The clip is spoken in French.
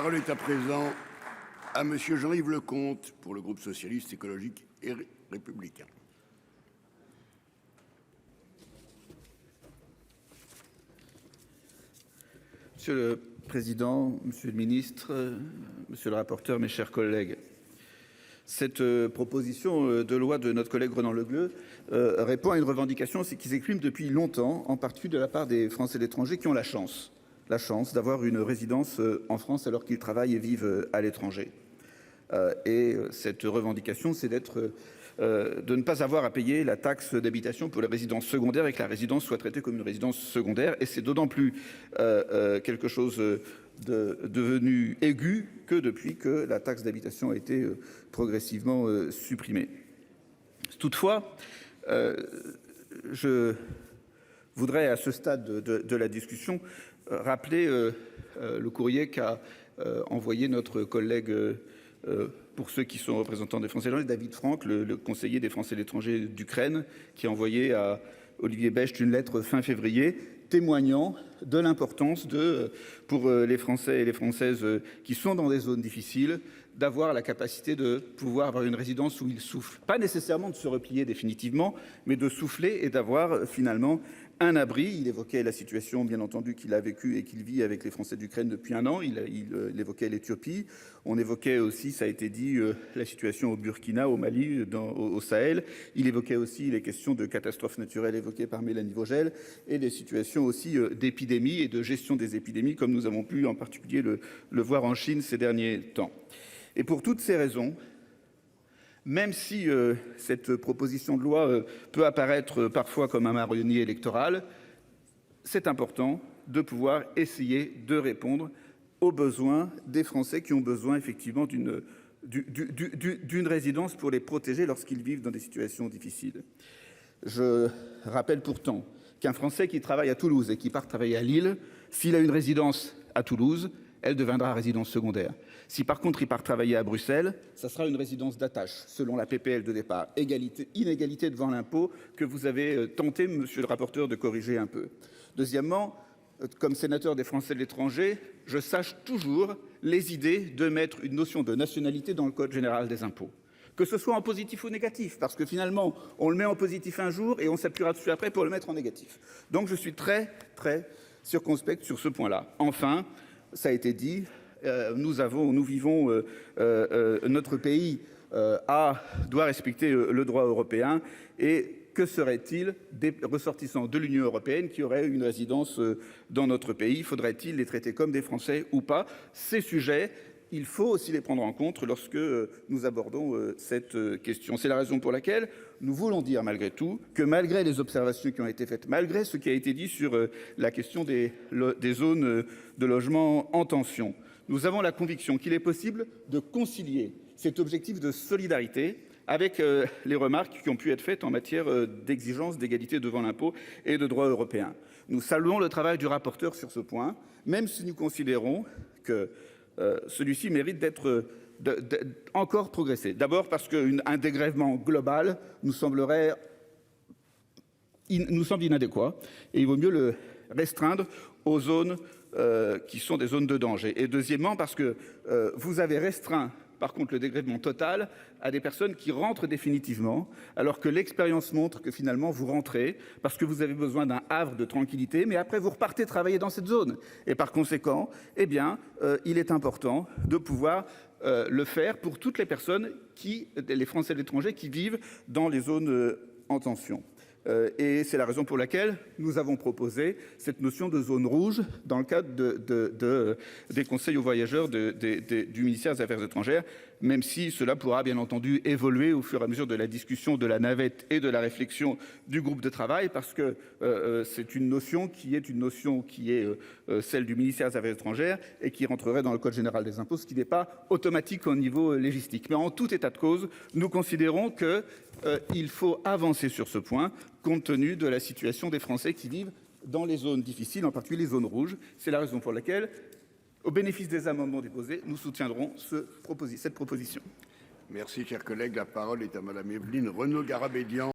parole est à présent à monsieur Jean-Yves Leconte pour le groupe socialiste, écologique et républicain. Monsieur le président, monsieur le ministre, monsieur le rapporteur, mes chers collègues. Cette proposition de loi de notre collègue Ronan Le Gleut répond à une revendication qui s'exprime depuis longtemps, en particulier de la part des Français de l'étranger qui ont la chance d'avoir une résidence en France alors qu'ils travaillent et vivent à l'étranger. Et cette revendication, c'est de ne pas avoir à payer la taxe d'habitation pour les résidences secondaires et que la résidence soit traitée comme une résidence secondaire. Et c'est d'autant plus quelque chose devenu aigu que depuis que la taxe d'habitation a été progressivement supprimée. Toutefois, je voudrais à ce stade de la discussion rappeler le courrier qu'a envoyé notre collègue, pour ceux qui sont représentants des Français de l'étranger, David Franck, le conseiller des Français de l'étranger d'Ukraine, qui a envoyé à Olivier Becht une lettre fin février témoignant de l'importance pour les Français et les Françaises qui sont dans des zones difficiles, d'avoir la capacité de pouvoir avoir une résidence où ils soufflent. Pas nécessairement de se replier définitivement, mais de souffler et d'avoir finalement un abri. Il évoquait la situation, bien entendu, qu'il a vécue et qu'il vit avec les Français d'Ukraine depuis un an. Il évoquait l'Éthiopie. On évoquait aussi, ça a été dit, la situation au Burkina, au Mali, au Sahel. Il évoquait aussi les questions de catastrophes naturelles évoquées par Mélanie Vogel et des situations aussi d'épidémie et de gestion des épidémies, comme nous avons pu en particulier le voir en Chine ces derniers temps. Et pour toutes ces raisons, même si cette proposition de loi peut apparaître parfois comme un marronnier électoral, c'est important de pouvoir essayer de répondre aux besoins des Français qui ont besoin effectivement d'une résidence pour les protéger lorsqu'ils vivent dans des situations difficiles. Je rappelle pourtant qu'un Français qui travaille à Toulouse et qui part travailler à Lille, s'il a une résidence à Toulouse, elle deviendra résidence secondaire. Si par contre il part travailler à Bruxelles, ça sera une résidence d'attache, selon la PPL de départ. Inégalité devant l'impôt que vous avez tenté, monsieur le rapporteur, de corriger un peu. Deuxièmement, comme sénateur des Français de l'étranger, je sache toujours les idées de mettre une notion de nationalité dans le Code général des impôts. Que ce soit en positif ou négatif, parce que finalement, on le met en positif un jour et on s'appuiera dessus après pour le mettre en négatif. Donc je suis très, très circonspect sur ce point-là. Enfin, ça a été dit, nous vivons, notre pays doit respecter le droit européen. Et que serait-il des ressortissants de l'Union européenne qui auraient une résidence dans notre pays? Faudrait-il les traiter comme des Français ou pas? Ces sujets, il faut aussi les prendre en compte lorsque nous abordons cette question. C'est la raison pour laquelle nous voulons dire malgré tout que malgré les observations qui ont été faites, malgré ce qui a été dit sur la question des zones de logement en tension, nous avons la conviction qu'il est possible de concilier cet objectif de solidarité avec les remarques qui ont pu être faites en matière d'exigence d'égalité devant l'impôt et de droit européen. Nous saluons le travail du rapporteur sur ce point, même si nous considérons que celui-ci mérite d'être encore progressé. D'abord parce qu'un dégrèvement global nous semble inadéquat et il vaut mieux le restreindre aux zones qui sont des zones de danger. Et deuxièmement parce que vous avez restreint par contre le dégrèvement total à des personnes qui rentrent définitivement, alors que l'expérience montre que finalement vous rentrez parce que vous avez besoin d'un havre de tranquillité, mais après vous repartez travailler dans cette zone. Et par conséquent, eh bien, il est important de pouvoir le faire pour toutes les personnes les Français de l'étranger qui vivent dans les zones en tension. Et c'est la raison pour laquelle nous avons proposé cette notion de zone rouge dans le cadre des conseils aux voyageurs du ministère des Affaires étrangères, même si cela pourra bien entendu évoluer au fur et à mesure de la discussion, de la navette et de la réflexion du groupe de travail, parce que c'est une notion qui est celle du ministère des Affaires étrangères et qui rentrerait dans le Code général des impôts, ce qui n'est pas automatique au niveau légistique. Mais en tout état de cause, nous considérons qu'il faut avancer sur ce point, compte tenu de la situation des Français qui vivent dans les zones difficiles, en particulier les zones rouges. C'est la raison pour laquelle, au bénéfice des amendements déposés, nous soutiendrons cette proposition. Merci, chers collègues. La parole est à madame Évelyne Renaud Garabédian.